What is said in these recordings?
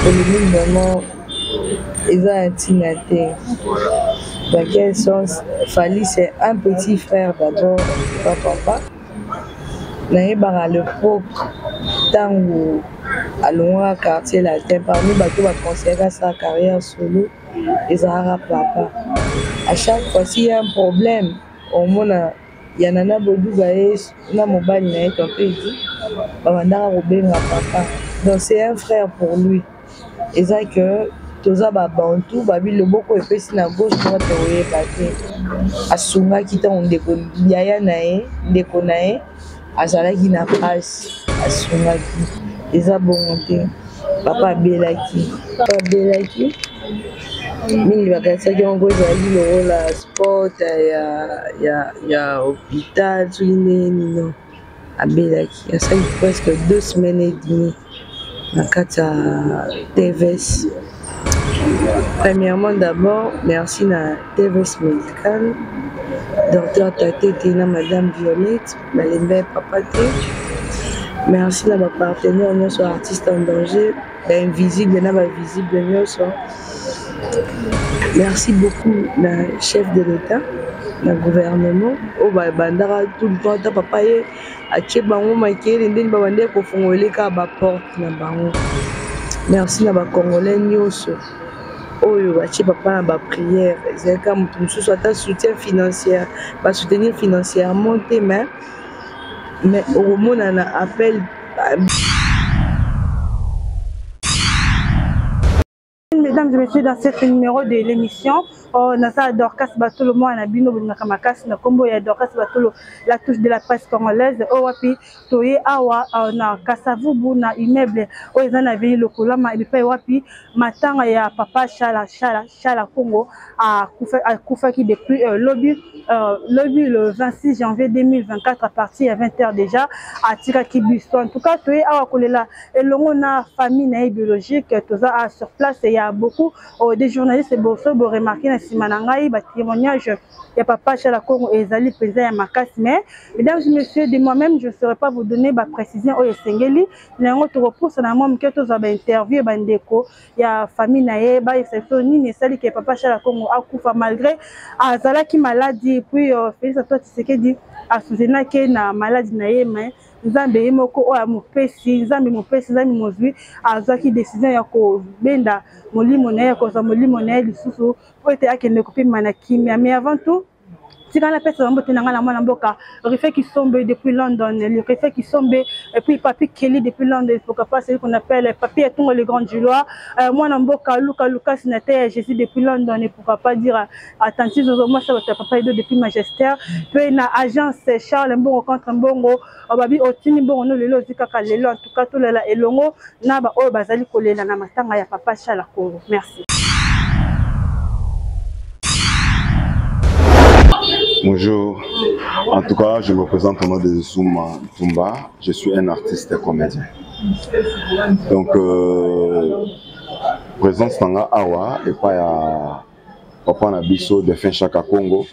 polémique vraiment ils ont intimidaté. Dans quel sens? Fali c'est un petit frère d'abord, pas papa. Naïba le propre tango à loin quartier latin parmi bateau va considérer sa carrière solo et Zahara papa. À chaque fois s'il y a un problème, au monde il y en a beaucoup na mobile na est un peu dit babandara robenga papa. Donc c'est un frère pour lui. Et ça que toza ba bantu babi loboko epesi na gauche droite oyeba te asungaki ntango ndeko yaya na ye ndeko na ye azalaki na pasi asungaki eza bongo te papa abelaki mingi bakatisaki yango ezalaki lokola sport ya hôpital soki ndenge nino abelaki asali presque 2 semaines et demie na kati ya TVS. Premièrement d'abord merci na TVS médical docteur Tatete na madame Violette balembe papa te. Merci na ba partenaire nyonso artiste en danger invisible na ba visible nyonso. Merci beaucoup na chef de l'État na gouvernement o ba bandara tout le temps ta papa ye atie bango makele ndeni ba bande ko fongoleka ba porte na bango. Merci na ba congolais nyonso oyo batie papa na ba prière ezaka mutu mususu ata soutien financier ba soutenir financièrement te mais au monde on appelle Mesdames et messieurs, dans ce numéro de l'émission, on a Dorcas Batolo, moi, on a Bino Nakamakasi, na Kombo, il y a Dorcas Batolo, la touche de la presse congolaise, Owapi, Toye, Awa, on a Kasavubu, na immeuble, Oezan a veillé le Kolama, et puis Owapi, Matang, il y a Papa Chala Congo, à Koufaki depuis lobby le 26 janvier 2024 à partir de 20h déjà à Tirakibisto. En tout cas, Toye, Awa Kolela, et l'on a famille biologique, Toza sur place, et il y a beaucoup des journalistes et beaucoup remarqué dans Simanangaï, des témoignages. Il y a Papa Chala Congo et Zali Pézé et Makas. Mais, mesdames et messieurs, de moi-même, je ne saurais pas vous donner ma précision au Sengeli. Il y a un autre repos, c'est un moment que tu as interviewé, il y a famille Naye, exception ni Sali que Papa Chala Congo a coupé malgré Azala qui maladie. Et puis, Félix Antoine Tshisekedi a soutenu qu'il a maladie Naye, mais Nzambe moko o amopesi Nzambe mopesi Nzambe mozwi azaki décision ya ko benda molimo na ya ko za molimo na lisusu po ete akende kopima na kimia. Mais avant tout si quand la personne mbote na ngala mwana mboka refait qui sombe depuis London, le refait qui sombe et puis Papi Kelly depuis London, faut que pas celui qu'on appelle Papi Etongo le grand Julois, mwana mboka Lucas Naté Jésus depuis London et pourquoi pas dire attentif moi ça votre papa Edo depuis Magistère puis na agence Charles Mbongo contre Mbongo babi otini Mbongo no lelo zikaka lelo en tout cas tout la elongo na ba o bazali kolela na matanga ya Papa Chala Congo. Merci. Bonjour, en tout cas je me présente au nom de Zouma Tumba, je suis un artiste et comédien. Donc présence Tanga Awa et pas à Papa Nabiso de fin Chaka Congo.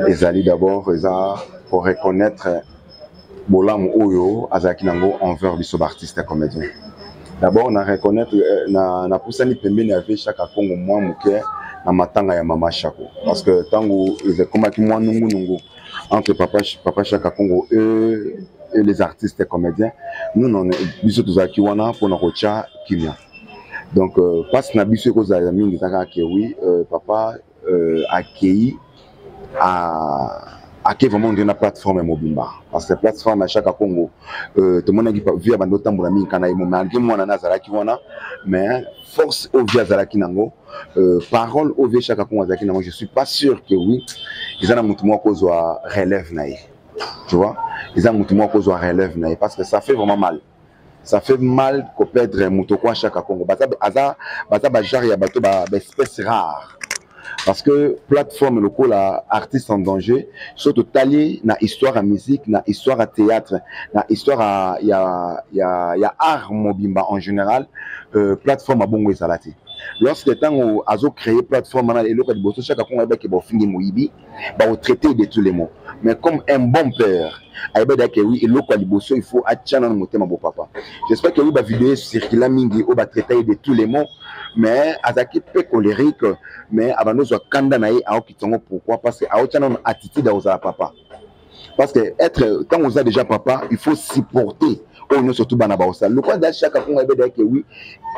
Ezali d'abord pour reconnaître Bolam Oyo Azakinango envers Biso artiste et comédien. D'abord on a reconnaître na poussani pembeni avec Chaka Congo moi mouké na matanga ya mama Chako parce que tango ils comme qui moi nungu entre papa Chaka Congo et les artistes et comédiens nous on biso tozaki wana pour na kocha kimia donc passe na biso ko za mingi taka ke oui papa accueilli à qui vraiment une plateforme mobimba parce que plateforme à chaque Congo tout le monde qui via bando tambola mingi kana imo malgré moi na nazara ki wana mais force au via zalaki nango parole au via chaque Congo zalaki nango je suis pas sûr que oui ils ont mutu moko zo relève naï tu vois ils ont mutu moko zo relève naï parce que ça fait vraiment mal. Ça fait mal qu'on perdre mutu kwa chaque Congo baza ba genre ya bato ba espèce rare. Parce que plateforme locale artiste en danger surtout talier na histoire à musique na histoire à théâtre na histoire à ya art mobimba en général plateforme à bongo ezalati lorsque temps azo créé plateforme et le Liboso chaque fois avec bon fini moyibi ba au traiter de tous les mots mais comme un bon père ayeba que oui et le Liboso il faut atchana no motema bo papa j'espère que oui ba vidéo circula mingi o ba traiter de tous les mots mais azaki peu colérique mais abano zo kanda na ye aokitongo pourquoi parce que aotchana no attitude à papa parce que être quand on a déjà papa il faut supporter on est surtout bana baosa le quoi da chaque fois ayeba que oui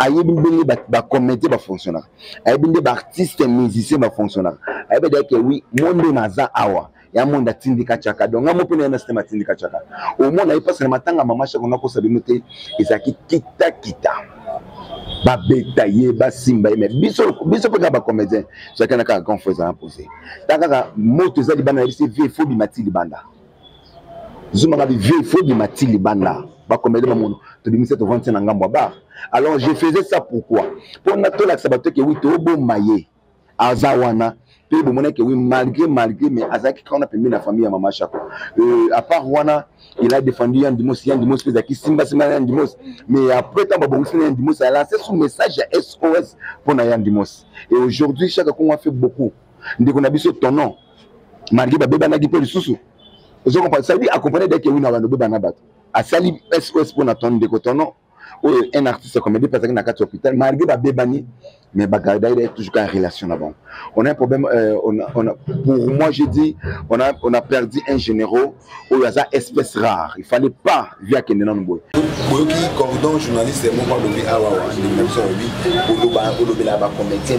ayebi bingi ba communauté ba fonctionnaire ayebi bingi ba artiste musicien ba fonctionnaire ayeba que oui monde naza awa ya monde atindika chaka donc ngamo pe na système atindika chaka au monde ayi passe na matanga mama chaka na ko sabinote ezaki kita ba beta ye ba simba mais biso pe ba comédien chacun na ka grand frère à poser taka moto za libana c'est vieux faut bi mati libanda zuma ka vieux faut bi mati libanda ba comédien ba mono to bimise to vendre na ngambo ba alors je faisais ça pourquoi pour na to la sabato que oui to bo maye azawana pe bo mona que oui malgré mais azaki quand on a permis la famille à mama chako à part wana il a défendu Yandimos peut qui simba Yandimos mais après tant bon Yandimos a lancé son message à SOS pour Yandimos et aujourd'hui chaque fois on fait beaucoup dès qu'on a vu ton nom malgré ba beba na gi poli susu je comprends ça dit accompagner dès que oui na ba beba na bato a sali SOS pour na ton de ton nom un artiste comme des personnes dans hôpital malgré ba bebani mais bagarda il est toujours en relation là-bas on a un problème pour moi je dis on a perdu un généraux où il y a une espèce rare il fallait pas via Kenan Boy boyoki cordon journaliste mo pas lever awa l'émission oui pour le là ba comédien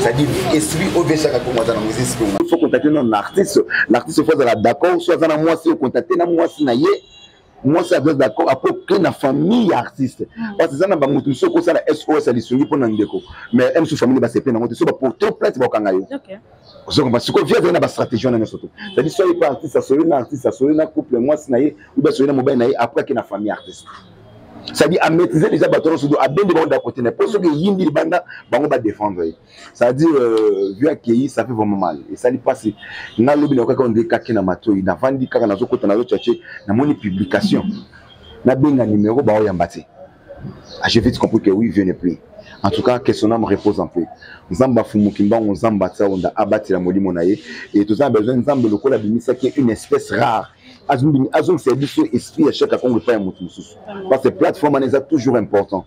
ça dit esprit au chaque comme dans la musique il faut contacter un artiste l'artiste faut être d'accord soit dans moi si contacter na moi si na ye moi ça doit d'accord après que la famille artiste parce que ça na ba mutu so ko ça la SOS ali sungi pour ndeko mais même sous famille ba c'est plein so ba pour trop plainte ba kanga yo OK so parce que via na ba stratégie na surtout ça dit soit pas artiste ça soit na couple moi si na ye ou ba so na mobile na ye après que la famille artiste ça dit à maîtriser déjà bateau sur à bien devant d'un côté pour ceux qui yindi banda bango ba défendre ça dit vu accueilli ça fait vraiment mal et ça dit passer na lobi na kwa on dit kaki na mato na vandi kaka na zokota na zo chercher na moni publication na benga numéro ba oyambati ah j'ai vite compris que oui viens ne plus en tout cas que son âme repose en paix nzamba fumukimba nzamba tsa onda abati la molimo na ye et tout ça besoin nzamba lokola bimisa qui est une espèce rare azum service esprit à chaque fois pas un parce que plateforme est toujours important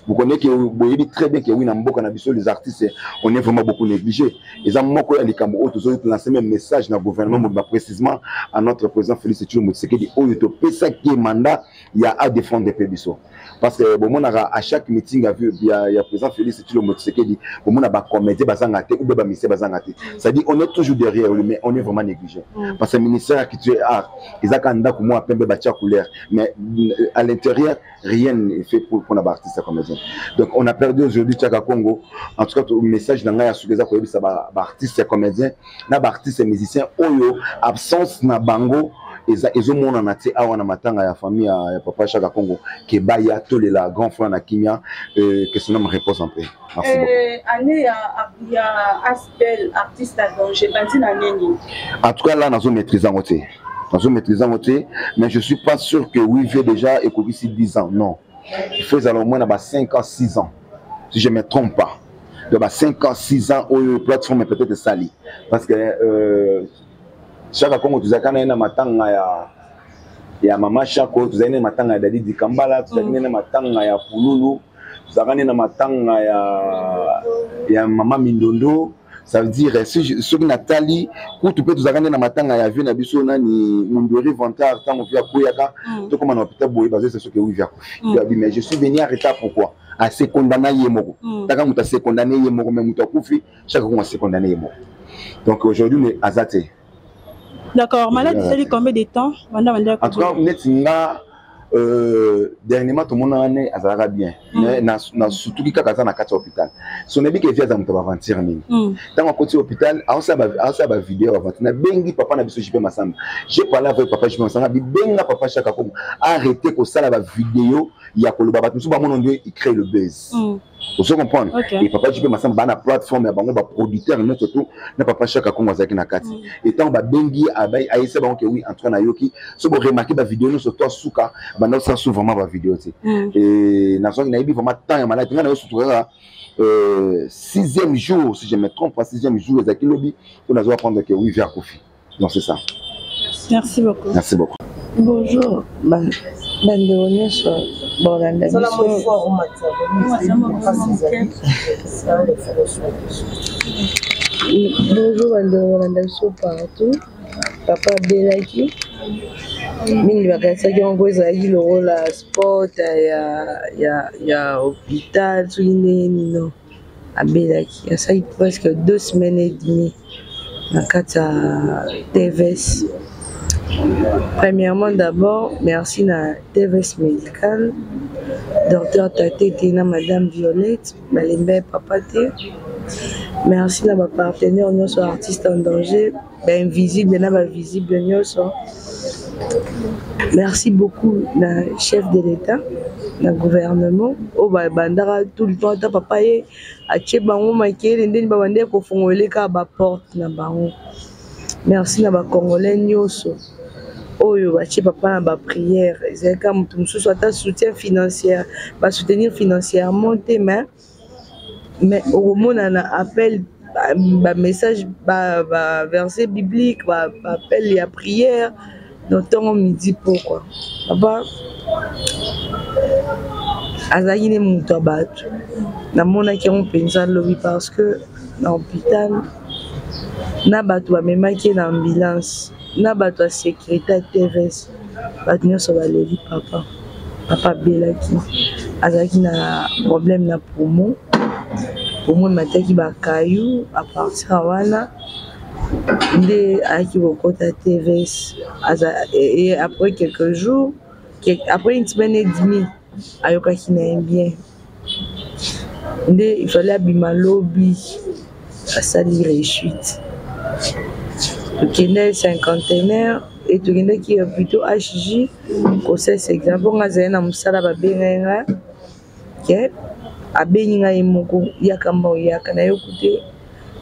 vous connaissez que vous voyez très bien que oui namboka na biso les artistes on est vraiment beaucoup négligé et ça moko ya likambo auto zo lancer même message na gouvernement précisément à notre président Félix Tshisekedi oyo to pesa qui mandat il y a à défendre des pébiso parce que bon mon à chaque meeting a vu il y a président Félix Tshisekedi bon mon a ba comédie bazanga te ou ba ministère bazanga te ça dit on est toujours derrière lui mais on est vraiment négligé parce que le ministère qui tu art ils a candidat pour moi pembe batia couleur mais à l'intérieur rien n'est fait pour la artiste comédien donc on a perdu aujourd'hui Tchaka Congo en tout cas le message dans la sur les appuis ça ba artiste comédien na artiste musicien oyo absence na bango ezo mona na te awa na matanga ya famille ya papa Tchaka Congo ke baya tolela grand frère na kimia que son nom repose en paix merci beaucoup année il y a aspect artiste à danger bantina nini en tout cas là nazo maîtriser en côté mais je suis pas sûr que oui j'ai déjà écouté ici 10 ans non il faut au moins 5 ans 6 ans si je me trompe pas de 5 ans 6 ans où plateforme est peut-être sali parce que chaque Congo tu as quand même matanga ya mama Chako tu as matanga ya Dadi Dikambala tu as matanga ya Pululu tu as matanga ya mama Mindondo ça veut dire sur Nathalie pour tu peux tu as matanga ya vie na biso nani Mundori Vantard tant on vient Koyaka tout comme en hôpital boy basé c'est ce que oui vient mais je suis venu arrêter pourquoi à se condamner yemoko taka muta se condamner yemoko mais muta kufi chaque fois se condamner yemoko donc aujourd'hui on est azate. D'accord, malade c'est combien de temps en tout cas netinga dernièrement tout le monde année azara bien mais na surtout qui kaka na kati hôpital son ebi ke via za muta aventure nini tant côté hôpital on ça ba vidéo avant na bengi papa na biso JP Masamba j'ai parlé avec papa JP Masamba bi benga papa Chaka Congo arrêter ko sala ba vidéo ya koloba ba tout ba mon Dieu il crée le buzz vous comprenez et papa JP Masamba na plateforme ya bango ba producteur notre tout na papa Chaka Congo azaki na kati et tant ba bengi abai aïssa bango que oui en train na yoki so bo remarquer ba vidéo no so toi suka ba na ça souvent ma vidéo et na so na ibi vraiment temps ya malade ngana yo sutura 6e jour, si je me trompe pas, 6e jour, les Akilobi, on a apprendre que oui, vers Kofi. Donc c'est ça. Merci beaucoup. Merci beaucoup. Bonjour. Bandéonier sur Borlanda bonjour Borlanda partout. Papa Belaki. Mingi bakasaki yango ezalaki lokola sport ya hôpital soki ndenge nino abelaki asalaki presque 2 semaines et demie na kati ya TVS. Premièrement d'abord merci na TVS médical docteur Tatete na madame Violette balembe papa te. Merci na ba partenaire nyonso artiste en danger ba invisible na ba visible nyonso. Merci beaucoup na chef de l'État, na gouvernement. Oh bah bandara tout le temps ta papa ye atie bango makele ndeni ba bande ko fongole ka ba porte na bango. Merci na ba congolais nyonso. Oyo batie papa na ba prière, ezaka mutu mususu ata soutien financier, ba soutenir financièrement te mais au moment on appel ba message ba verset biblique ba appel ya prière. Donc, on me dit pourquoi. Papa, azaki ne mutu abatu. Na mona ki on pensa lobby parce que dans l'hôpital, na batu ba memaki na ambulance, na batu a sécurité TVS. Batu nyonso balevi papa. Papa belaki. Azaki na problème na poumon. Poumon mataki ba caillou à partir wana. Nde aki kokota TVS et après quelques jours, après une semaine et demie, ayokaki na bien. Nde il fallait abima lobby asali rechute. Tokende cinquantenaire et tokende qui est plutôt HJ grossesse exemple ngazana na musala babenga ke abeninga imoko yakamba yaka na yokuté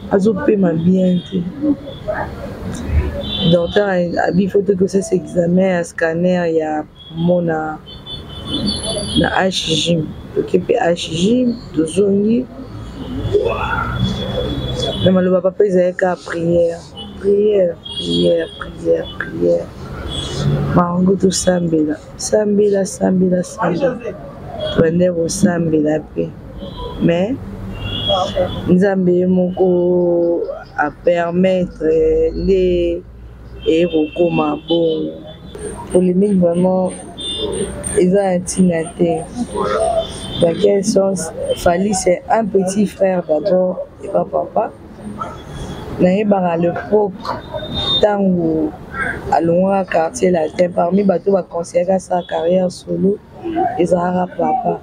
azopema bien te. Docteur a dit faut que ça examen scanner ya mona na HJ occupé HJ tozongi na maloba papa ezaka prière mango to sambela twende ko sambela pe mais nzambe moko à permettre les héros comme bon polémique vraiment ils ont intimidaté dans quel sens Fally c'est un petit frère d'abord et pas papa naïba le propre tango à loin quartier latin parmi bateau va considérer sa carrière solo et Zahara papa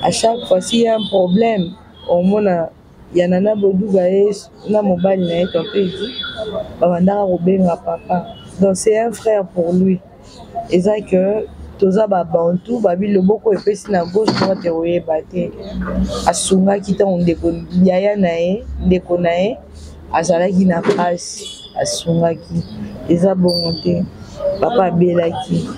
à chaque fois s'il y a un problème au monde yanana boduga na mobile na est un peu dit babandaka kobenga papa donc c'est un frère pour lui et ça que toza ba bantu babi loboko epesi na gauche droite oyeba te asungaki ntango ndeko yaya na ye ndeko na ye azalaki na pasi asungaki eza bongo te papa abelaki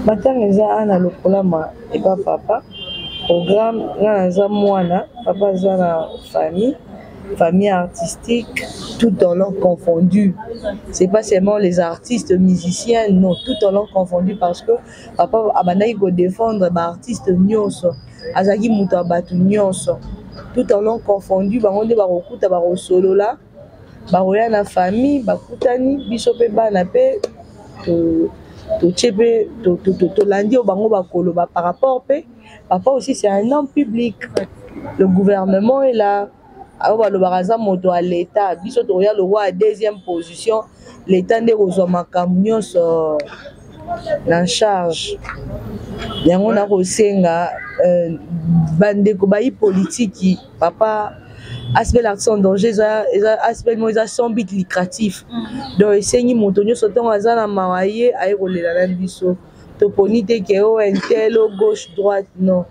matanga eza ana lokolama epa papa programme ngana za mwana papa aza na famille artistique tout en langue confondue. C'est pas seulement les artistes musiciens, non, tout en langue confondue parce que papa abandaki ko défendre ba artiste nyonso azaki muto abatu nyonso tout en langue confondue bango nde bakokuta bakosolola bakoya na famille bakutani biso pe bana pe tolandi o bango bakoloba par rapport pe papa aussi c'est un homme public, le gouvernement est là. Alors le baraza moto à l'état biso to ya le roi à deuxième position l'état nde kozwa makambo so en charge yango na kosenga bandeko bayi politique papa aspect l'action danger aspect mo za sans but lucratif donc esengi moto nyonso ntango aza na mawaye aye kolela na biso toponi te ke o intel gauche droite non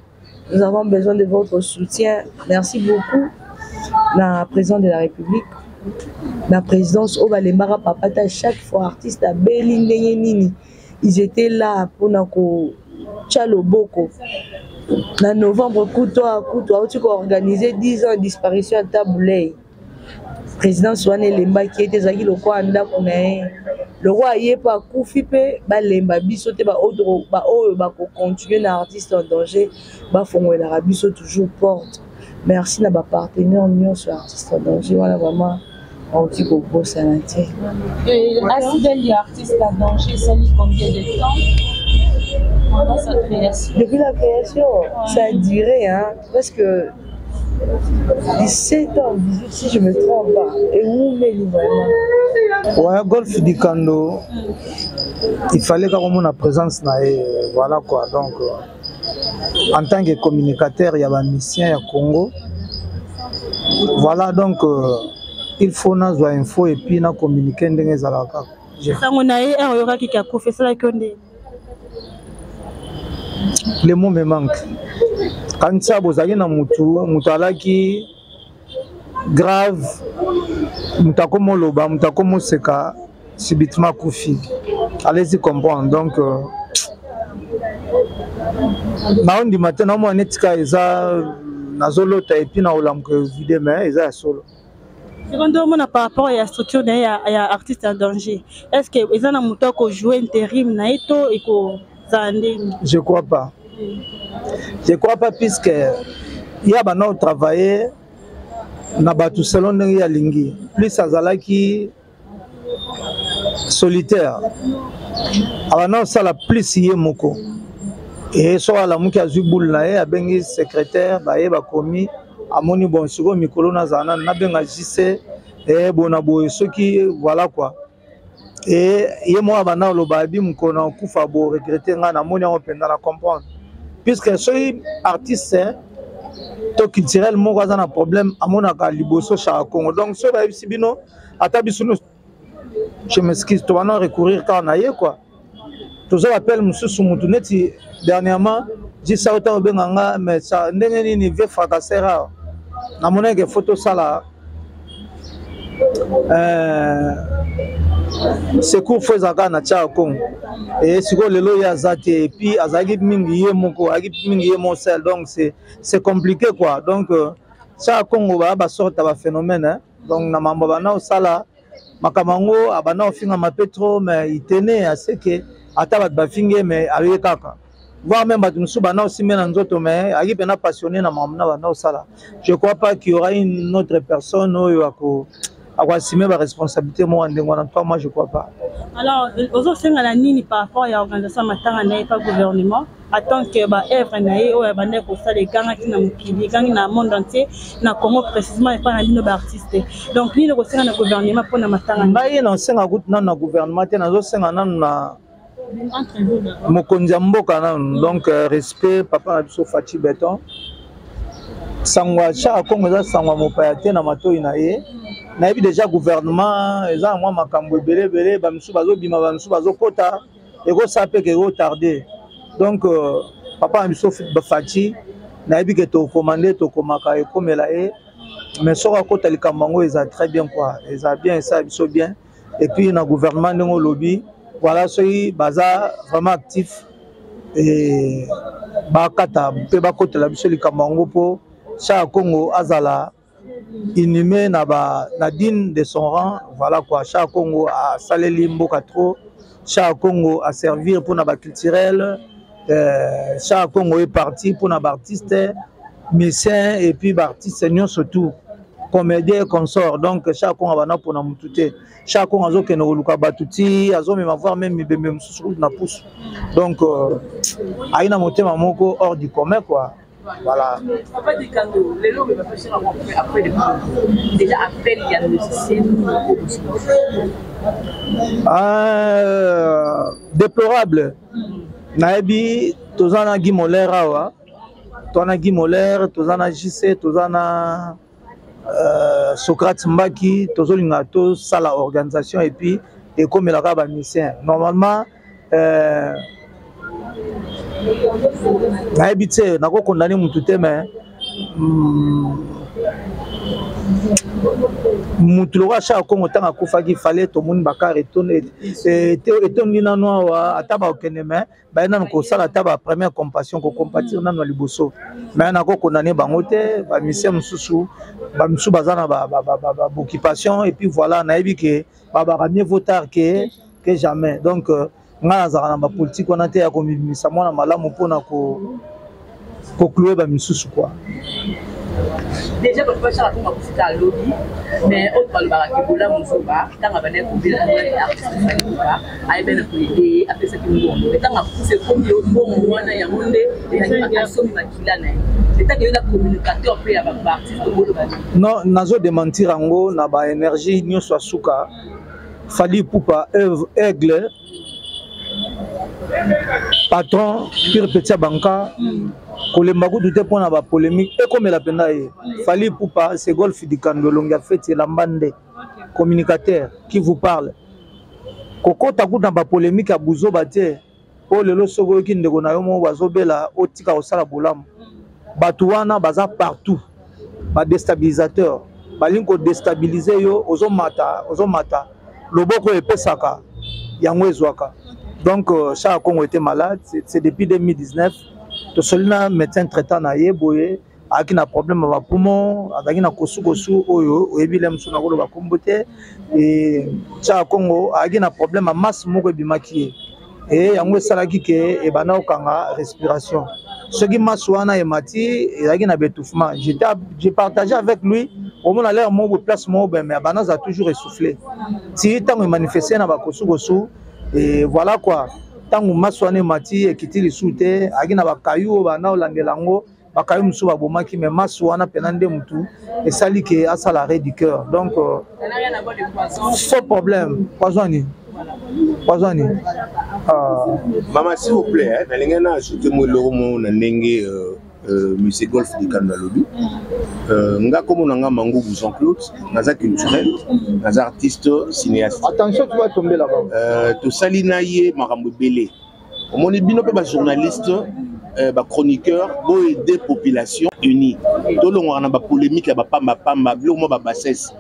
nous avons besoin de votre soutien merci beaucoup la présidente de la République, la présidence au Valembara Papata, chaque fois artiste à Berlin, ils étaient là pour Tchaloboko. En novembre, tu as organisé 10 ans de disparition à Taboulay. Président Swane Lemba qui était Zaki le roi Anda Kunae. Le roi y est pas Koufipe, Lemba Bissote, continuer l'artiste en danger, Fongo et l'Arabiso toujours porte. Merci à ma partenaire union sur l'artiste en danger. Voilà vraiment un petit peu beau salatier. Asibel et artiste en danger, ça dit combien de temps pendant sa création? Depuis la création, ça a duré, hein, presque 17 ans, 18 si je ne me trompe pas. Et où mais vraiment? Ouais, Golf du Kando, il fallait qu'on ait la présence, voilà quoi. Donc, en tant que communicateur, il y a un mission au Congo. Voilà, donc, il faut nous avoir info et puis nous communiquer dans les alaka. Les mots me manquent. Quand ça, vous avez un moutoula qui grave, moutakomo loba, moutakomo seka, subitement koufi. Allez-y comprendre. Donc, on dit maintenant, on est nazolota et puis na olamke vide mais ils sont solo. Secondairement par rapport à la structure des artistes en danger, est-ce que ils ont un mouton qui joue intérim na eto et ko zande? Je crois pas. Je crois pas puisque il y a bana travailler na batu salon ya lingi plus azala qui solitaire. Abana sala plus yemoko. Et so ala muki azubul na ye abengi secrétaire ba ye ba komi amoni bon siko mikolo na zana na benga jise et bona boye soki voilà quoi. Et ye mo abana lo ba bi mukona kufa bo regretter nga na moni on penda la comprendre puisque soy artiste to culturel mo kwa na problème amona ka liboso cha Congo donc so ba bisibino ata bisuno je m'excuse to va recourir quand na ye quoi. Tous appels monsieur Soumoutouneti dernièrement j'ai ça autant benganga mais ça ndenge ni veut fracasser là na monnaie que photo ça là secours faisaka na cha Congo et siko lelo ya zate et puis azaki mingi ye moko azaki mingi ye mon sel donc c'est compliqué quoi donc cha Congo ba sorte ba phénomène hein? Donc na mambo bana osala makamango abana ofinga mapetro mais il tenait à ce que ata bat bafinge mais avec kaka voir même bat musu bana aussi mais nzoto mais aki pena passionné na mamna bana osala. Je crois pas qu'il y aura une autre personne oyo à assumer la responsabilité moi je crois pas. Alors aux senga la nini par rapport à l'organisation matanga na pas gouvernement attend que ba œuvre na ye o ba ndeko ça les ganga qui na mukili ganga na monde entier na Congo précisément et pas na bino ba artiste donc ni le senga na gouvernement pour na matanga mbaye na senga gut na gouvernement te na zo senga na mokonzi mboka na donc respect papa na biso Fati Beton sangwa cha Congo za sangwa mopaya te na matoi na ye na yebi déjà gouvernement eza mwa makambo ebele ba misu bazo bima ba misu bazo kota eko sape ke retarder donc papa na biso Fati na yebi ke to commander to komaka ekomela e mais soka kota likambango eza très bien quoi eza bien ça biso bien et puis na gouvernement ndenge lobby voilà ceux baza vraiment actif et bakata pe bakota la biso likambango po cha Congo azala inhumé na digne de son rang voilà quoi cha Congo a saleli mboka trop cha Congo a servir pour na ba culturel cha Congo est parti pour na ba artiste musicien et puis ba artiste senior surtout comédien consort donc cha Congo bana pour na mutute cha Congo azo ke no luka batuti azo même avoir même mibembe mususu na pousse donc aina motema moko hors du commun quoi. Voilà. Papa dit quand les lots me fait après déjà appel il y a le système déplorable. Naebi tozana Guimoler awa. Tona Guimoler, tozana JC, tozana Socrate Mbaki, tozolinga to sala organisation et puis et comme la ba mission. Normalement nayebi te nako condamner mutu te mais Moutloa chaque Congo tant à Koufaki fallait tout le monde bakar retourner et nina noa ataba okeneme ba na ko sala taba première compassion ko compatir na no liboso mais na ko condamné bangote ba mission mususu ba musu bazana ba occupation et puis voilà na yebi que ba mieux vaut tard que jamais donc nga za na politique on a été à komimisa mona malamu pona ko clouer ba mususu quoi. Déjà, quand je suis à la lobby, mais autre le barakibola, mon soba, tant à venir pour bien aller à à bien pour aider, après ce qui nous donne. Mais tant à pousser comme le bon moment, il y a un monde, il y a un somme qui l'a né. C'est tant que le communicateur peut y avoir partie de l'eau. Non, nazo démentir en gros, n'a pas énergie, ni soit souka, fali poupa, aigle, patron, pire petit banca. Kolembaku tout est pour la polémique et comme la peine fallait pour pas c'est golf du Kandolong a fait c'est l'ambande communicateur qui vous parle koko taku dans la polémique à Bouzo Baté pour le losogo qui ne connaît pas wazobela otika osala bolam batuana baza partout ba déstabilisateur balinko déstabiliser yo ozomata loboko epesaka yango ezwaka donc chaque Congo était malade c'est depuis 2019. To solina médecin traitant na yeboye aki na problème ba poumon azaki na kosu oyo oyebile msuna ko ba kombote et cha Congo aki na problème à masse moko ebimaki et yango salaki ke e bana okanga respiration ce qui masse wana e mati ezaki na bétouffement j'ai partagé avec lui au moins l'air mo place mo ben mais bana a toujours essoufflé si tant manifester na ba kosu et voilà quoi. Tangu maswane mati ekitili sute agina bakayu bana olandelango bakayu musu babomaki mais maswana penande mutu et sali ke asala arrêt du cœur donc faux problème poisoni maman s'il vous plaît na lingana ajouter mo lomo na ndenge monsieur Golf du Kandalobi nga comme on a Mangou Jean-Claude naza culturel naza artiste cinéaste attention tu vas tomber là-bas to salinaye makambo belé on est bino pe ba journaliste ba chroniqueur bo aider population unie to longo na ba polémique ba pamba bilo mo ba bassesse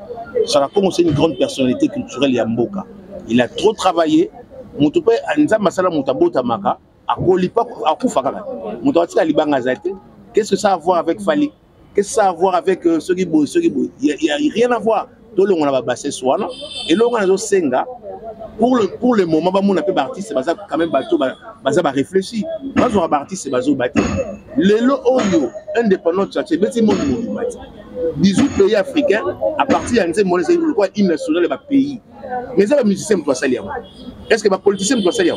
ça comme c'est une grande personnalité culturelle ya mboka il a trop travaillé mutu pe anza masala mutabota maka akolipa akufaka mutu atika libanga zate. Qu'est-ce que ça a à voir avec Fali? Qu'est-ce que ça a à voir avec ce qui beau? Il n'y a rien à voir. Tout le monde a bassé Swana. Et là, on a Senga. Pour le moment, on a fait artiste, c'est quand même bateau, va réfléchir. Moi, on a artiste, c'est bateau bâti. Le Oyo, indépendant de Tchatché, c'est mon monde. 18 pays africains, à partir de mon hymne national de pays. Mais ça, les musiciens doivent salir. Est-ce que les politiciens doivent salir?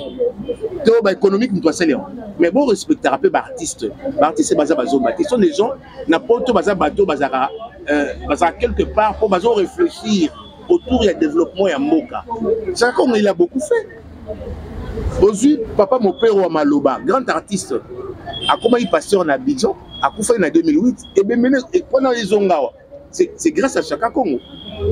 Les économiques doivent salir. Mais bon, respecter un peu les artistes. Les artistes, c'est basé sur ce sont des gens qui n'ont pas bateau, quelque part pour réfléchir autour du développement et Moka. C'est comme il a beaucoup fait. Aujourd'hui, papa, mon père ou Maloba, grand artiste, a comment il passait en Abidjan, a fait en 2008, et bien pendant les Ongawa, c'est grâce à Chaka Congo.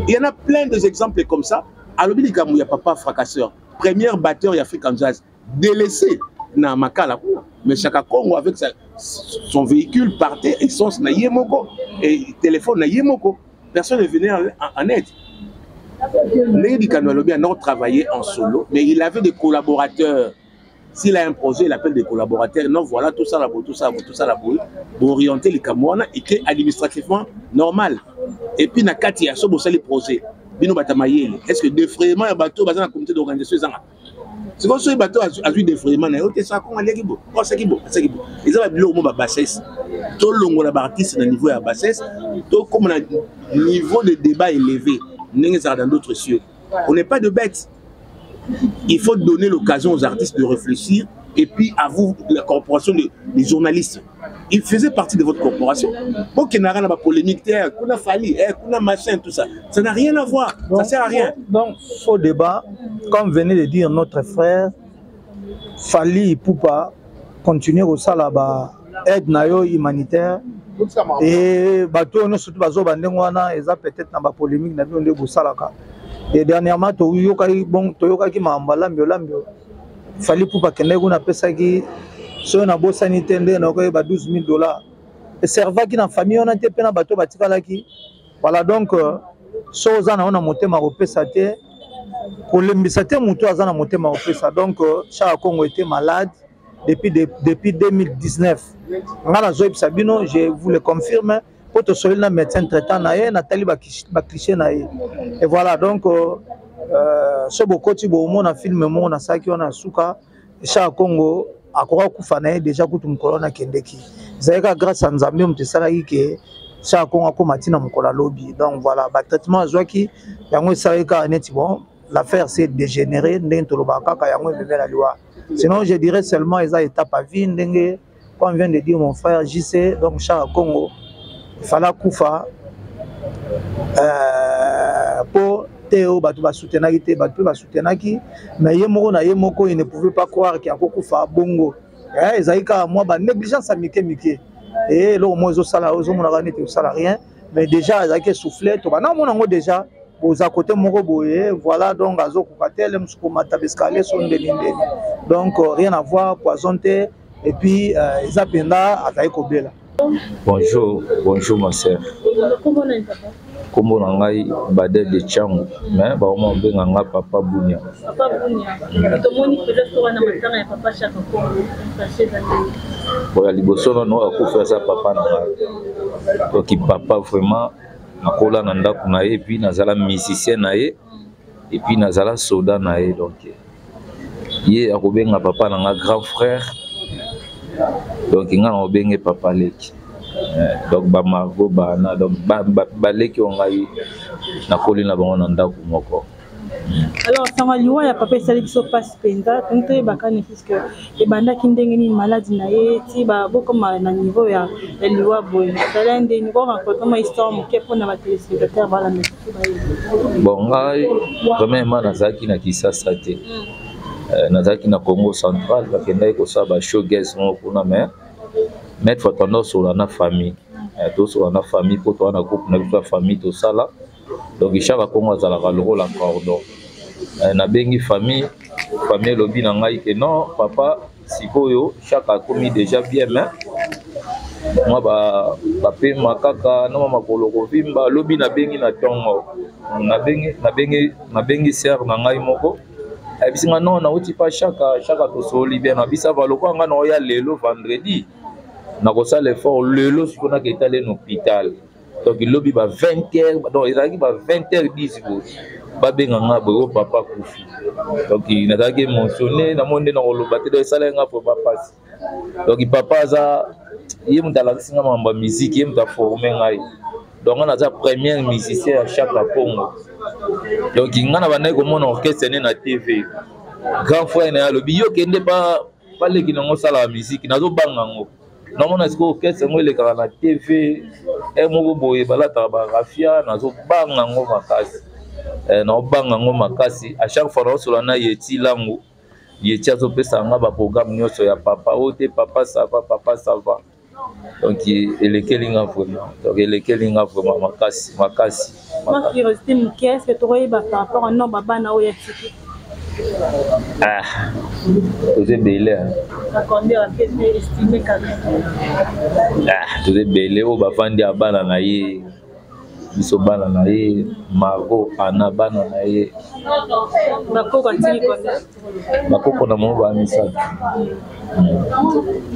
Il y en a plein d'exemples comme ça. À l'Obélikamou, il y a papa fracasseur, premier batteur africain jazz, délaissé dans Makala. Mais Chaka Congo, avec son véhicule, partait, essence na Yemoko, et téléphone na Yemoko. Personne ne venait en aide. Lady Kanwalobi a non travaillé en solo, mais il avait des collaborateurs. S'il a un projet, il appelle des collaborateurs. Non, voilà, tout ça là pour orienter les Camerounais et qui est administrativement normal. Et puis, Nakati a sobo les projets. Bino Batamayele. Est-ce que défraiement et bateau, dans la comité d'organisation, c'est comme si le bateau a eu défraiement. C'est ça qu'on a dit. C'est qui bon. Ils ont le mot bassesse. Tout le monde a artiste dans le niveau de bassesse. Tout comme un niveau de débat élevé. Dans d'autres cieux. On n'est pas de bêtes. Il faut donner l'occasion aux artistes de réfléchir et puis à vous, la corporation des journalistes. Il faisait partie de votre corporation. Bon, qu'il n'y a rien à la polémique, qu'on a fallu, qu'on a machin, tout ça. Ça n'a rien à voir. Donc, ça ne sert à rien. Donc, faux débat, comme venait de dire notre frère, Fali Poupa continuer au salaba aide nayo humanitaire. Et bateau nous surtout bazo bandengwana eza peut-être na ba polémique na bionde bosalaka et dernièrement to yokai bon to yokai mamba lambio Fali Poupa kende kuna pesa ki so na bossa ni tende na ko ba $12,000 et serva ki na famille on a te pena bateau batikala ki Voilà, donc, so ozana on a monté ma repesa te, pour l'embissate moutou azana monté ma repesa. Donc, Chaka Congo était malade depuis 2019. Ngana Zoïb Sabino, je vous le confirme, pour te soigner un médecin traitant naé, Nathalie Bakliché naé. Et voilà, donc, ce beaucoup de on a filmé mon a saki on a souka, Chaka Congo a quoi koufanaé déjà pour tout le monde kendeki. Zaïka grâce à Nzambi on te salarié que Chaka Congo a commencé dans mon lobby. Donc voilà, bah traitement Zoaki, yango Zaïka net bon, l'affaire s'est dégénérée, n'ento baka yango bébé la loi. Sinon je dirais seulement ils ont étape à vie, n'engue comme vient de dire mon frère JC, donc Chaka Congo, il fallait koufa pour Théo, Batou va soutenir, Batou va soutenir qui, mais Yemoko na Yemoko, il ne pouvait pas croire qu'il y a beaucoup de bongo. Ils ont moi, négligence à Mickey. Et là, moi, ils ont rien, mais déjà, ils ont soufflé. Non, déjà, aux à côté, voilà, donc, donc, rien à voir, poisonté, et puis, ils ont penda à Taïkobela. Bonjour ma sœur. Comment on a badé de Tchangou, mais bah on a papa Bounia. Papa Bounia. Papa Chaka Congo. Bon, liboso na no akufia sa papa na. Donc papa vraiment nakola na ndako na ye puis nazala musicien na ye et puis nazala soldat na ye donc ye akobenga papa na grand frère. Donc il y a un papa leki. Donc ba Margot bana donc ba leki on a eu na kolina bango na ndako moko. Alors ça liwa ya papa sali biso passe penda tonte bakane puisque e banda kindenge ni maladie na ye ti ba boko na niveau ya liwa boy. Talende ni ko raconter ma histoire mo ke pona ba téléspectateur bala mais bon ngai vraiment nazaki na Kisasa te. Nazaki na Congo central bakenda ko sa ba showgirls no kuna mais mettre fatano sur la famille to sur la famille pour toi na groupe na biso famille to sala donc Chaka Congo azala ka loko la cordon na bengi famille lobi na ngai que non papa sikoyo Chaka komi déjà bien mais moi ba pe makaka na mama koloko vimba lobi na bengi na tongo na bengi sœur na ngai moko bisinga non na uti pa Chaka to soli bien na bisa va loko nga no ya lelo vendredi na ko sa l'effort lelo sikona ke tale na hôpital donc il lobby ba 20h donc il a dit ba 20h10 ba benga nga bo papa kufi donc il n'a pas mentionné na monde na loba te do sala nga pour papa donc papa za yemu dala singa mamba musique yemu ta former ngai donc on a sa première musicien à Chaka Congo donc nga na bana ko mona orchestre na TV grand frère na lobi yo kende pas leki na ngo sala musique na zo banga ngo non on a ce orchestre ngo le kana TV e moko boye balata ba rafia na zo banga ngo makasi na banga ngo makasi à chaque fois on na yeti lango yeti azo pesa nga ba programme nyoso ya papa ote papa ça va donc il est kelinga vraiment makasi ma curiosité qu'est-ce que tu aurais par rapport à non baba na oya tiki vous êtes belé vous êtes belé au bafandi abana na ye biso bana na ye Margot ana bana na ye bakoko na mo ba misaka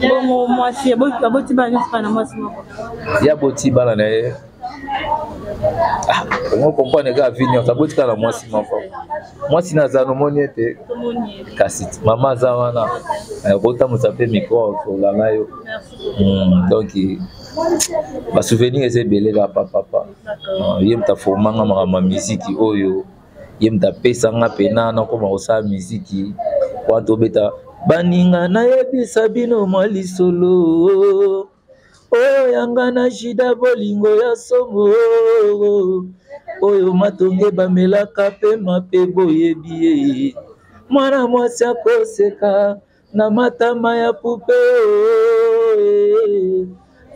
bon moi si aboti bana na moi ya boti bana na ye on comprend les gars venir ça boti kana moi si na zano moniete kasi mama zawana kota musape micro la nayo donc ba souvenir ese belé la papa yem ta formanga ma musique oyo yem ta pesa nga pena na ko ma osa musique wato beta baninga na yebisa bino mali solo oyo yanga na shida bolingo ya somo oyo matonge bamelaka pe mape boyebi mwana mwasi akoseka na matama ya pupe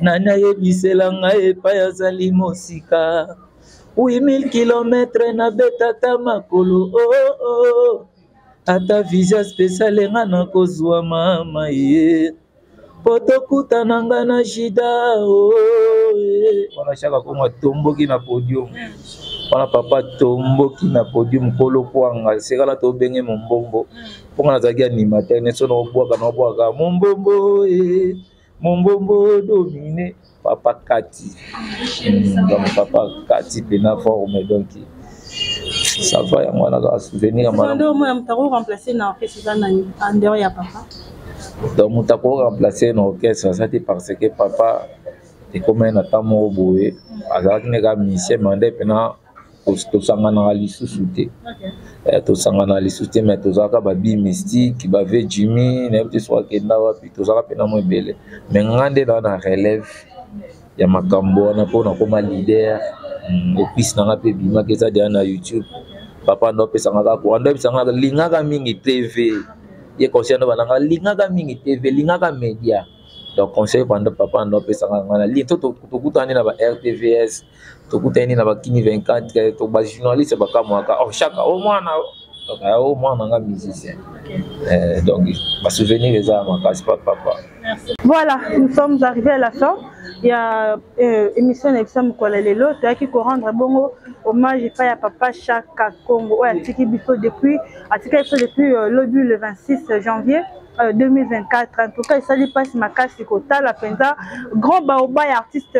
nani ayebisela ngai epai azali mosika 8000 km na betata makolo ata visa spéciale nga na kozwa mama ye Potokutana nga na shida wana Chaka Kongo tomboki na podium wana papa tomboki na podium kolo kwanga sekala to benge mombombo ponga nazaki animateur neso na obwaka mombombo domine papa Kati donc papa Kati pena forme donc ça va ya mwana ka souvenir ya mwana ndo mwana mtako remplacer na orchestre en dehors ya papa donc mutako remplacer na orchestre ça c'est parce que papa est comme un atamo boé azaki neka musicien mande pena tosangana lisusu te tosangana lisusu te mais tozalaka babi mystique bave Jimmy nayebi te so akenda wapi tozalaka pena mo ebele mais ngande na relève ya makambo wana mpona koma leader opisi nanga mpe bimaki eza deya na YouTube papa ndo apesangaka ko ando apesangaka lingaka mingi TV ye conseil ndo bananga lingaka mingi TV lingaka media donc conseil panda papa ndo apesangaka ngana li tokutani na ba RTVS tokutani na ba Kini 24 to ba journaliste bakamwaka oh Chaka au moins nga musicien donc ma souvenir eza makasi papa. Voilà, nous sommes arrivés à la fin. Il y a émission d'Exam Koualalelo, tu as qui rendre bon hommage à papa Chaka Kongo, ouais, Tiki Bisso depuis le 26 janvier 2024. En tout cas, il s'agit pas de Makasi Kota, la Penza, grand baoba et artiste,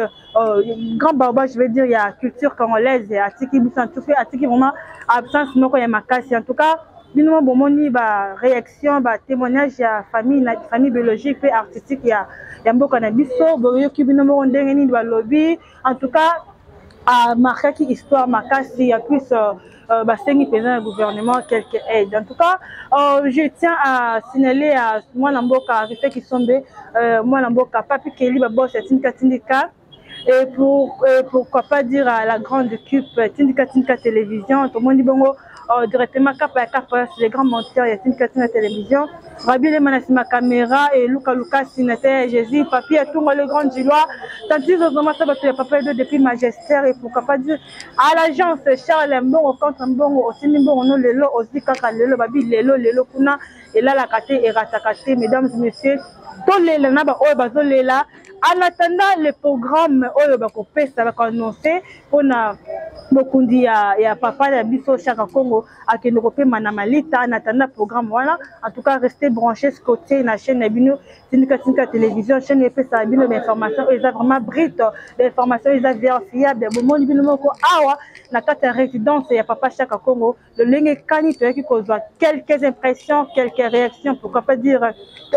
grand baoba, je veux dire, il y a culture congolaise, et à Tiki Bisso, en tout cas, à Tiki vraiment absence, non, il y a Makasi. En tout cas, Bino bomoni ba réaction ba témoignage ya famille biologique et artistique ya mboka na biso boyo ki bino mo ndenge ni ba lobby en tout cas a marqué qui histoire makasi ya plus ba sengi président du gouvernement quelques aides en tout cas je tiens à signaler à moi na mboka fait qui sombe moi na mboka papi Kelly ba boss ya Tindika et pourquoi pas dire à la grande équipe Tindika télévision tout le monde dit bongo directement Kapa les grands monteurs, il y a une question de télévision. Rabi les ma caméra et Luca Sinate, Jésus, papier, tout le grand Gilois. Tandis que vraiment ça va être papa depuis Magistère et pourquoi pas dire à l'agence Charles Mbongo contre Mbongo, aussi Mbongo, Lelo, aussi Kaka Lelo, Babi Lelo, Kuna, et là la kate et ratakate, mesdames et messieurs, tous les Naba Obazolela. En attendant le programme ça va annoncer on a beaucoup dit à papa de Bisso Chaka Kongo à Kenokopé Manamalita en attendant le programme voilà en tout cas restez branchés ce côté la chaîne Bino Tindika télévision chaîne EP ça Bino d'informations ils ont vraiment brite d'informations ils ont vérifiable moment Bino moko awa na carte résidence ya papa Chaka Kongo le lingue kani to qui cause quelques impressions quelques réactions pourquoi pas dire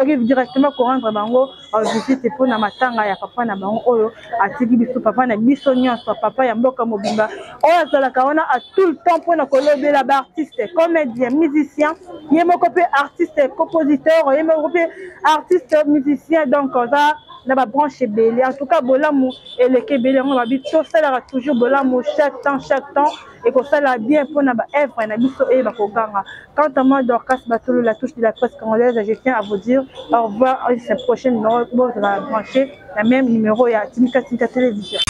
arrive directement pour rendre bango visite pour na matanga ya papa na bango oyo atiki biso papa na biso nyonso papa ya mboka mobimba oyo azalaka wana à tout le temps pour na kolobela ba artiste comédien musicien yemoko pe artiste compositeur yemoko pe artiste musicien donc ça na ba branche belé en tout cas bolamu et le kebele on va bito ça là toujours bolamu chaque temps et que ça l'a bien pour na ba œuvre na biso et ba koganga quant à moi Dorcas Batolo la touche de la presse congolaise je tiens à vous dire au revoir à la prochaine numéro de la branchée la même numéro ya Tindika télévision.